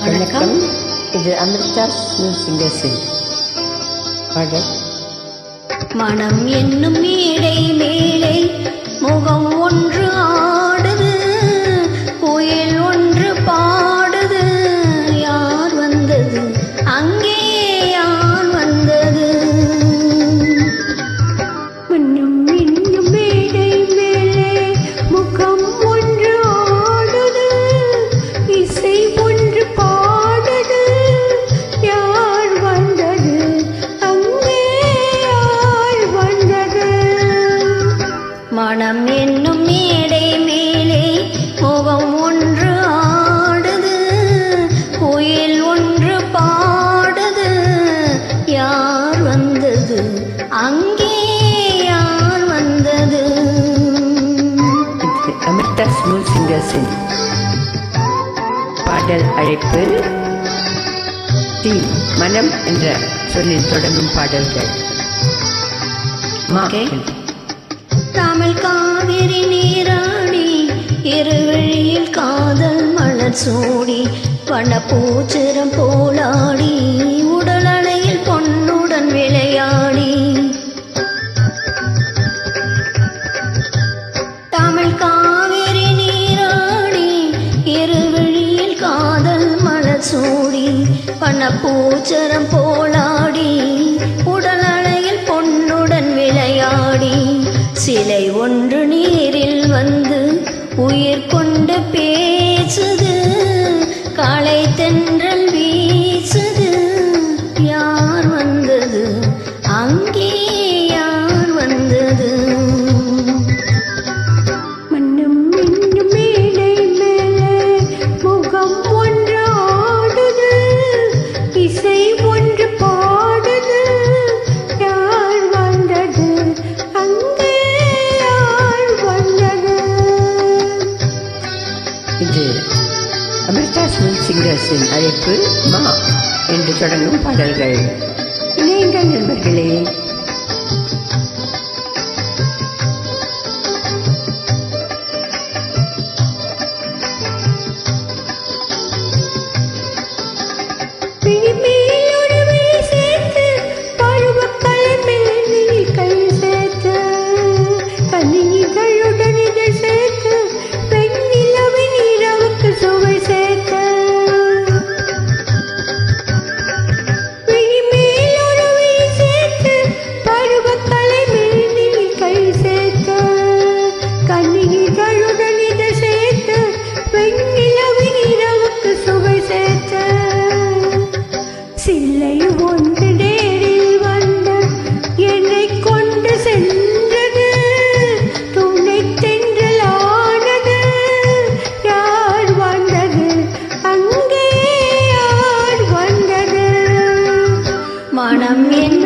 வணக்கம். இது அமிர்தாஸ் சிங்கர்ஸின் பாடல். மனம் என்னும் மேடை மேலே முகம் ஒன்று ஆடுது, புயல் ஒன்று பாடுது, யார் வந்தது அங்கே, யார் வந்தது? மனம் என்னும் மேடை மேலே முகம் ஒன்று ஆடுது, இசை ஒன்று பாடுது, யார் வந்தது அங்கே, யார் வந்தது? மனம் என்னும் மேடை மேலே முகம் ஒன்று ஆடுது, புயல் ஒன்று பாடுது, யார் வந்தது அங்கே, யார் வந்தது? இது அமிர்தாஸ் சிங்கர்ஸின் பாடல் அழைப்பு. மனம் என்ற சொல்லில் தொடங்கும் பாடல்கள். தமிழ் காவிரி நீராடி, இருவழியில் காதல் மலர் சூடி, வண்ணப்பூச்சிரம் போலாடி, உடல் அலையில் பொன்னுடன் விளையாடி. தமிழ் காவிரி நீராடி, இருவழியில் காதல் மலர் சூடி, வண்ணப்பூச்சிரம் போலாடி, உடல் அலையில் பொன்னுடன் விளையாடி. சிலை ஒன்று நீரில் வந்து உயிர் கொண்டு பேசுது, காலை தென்றல் வீசுது, யார் வந்தது அங்கே, யார் வந்தது? மனம் என்னும் மேடை மேலே முகம் ஒன்று ஆடுது, இசை ஒன்று பாடுது, யார் வந்தது அங்கே, யார் வந்தது? இது அமிர்தாஸ் சிங்கர்ஸின் அழைப்பு. மா என்று தொடங்கும் பாடல்கள். இணையங்கள் நண்பர்களே. விழிமேலொரு விழி சேர்த்து, பருவக்கலை மேனில் கை சேர்த்து, கனிகளுடன் இதழ் சேர்த்து, பெண்ணிலவின் இரவுக்கு சுவை சேர்த்து. விழிமேலொரு விழி சேர்த்து, பருவக்கலை மேனில் கை சேர்த்து, கனிகளுடன் இதழ் சேர்த்து, பெண்ணிலவின் இரவுக்கு சுவை சேர்த்து. சிலை ஒன்று நேரில் வந்த என்னை கொண்டு சென்றது, துணை தென்றல் ஆனது, யார் வந்தது அங்கே, யார் வந்தது? மனம் என்ன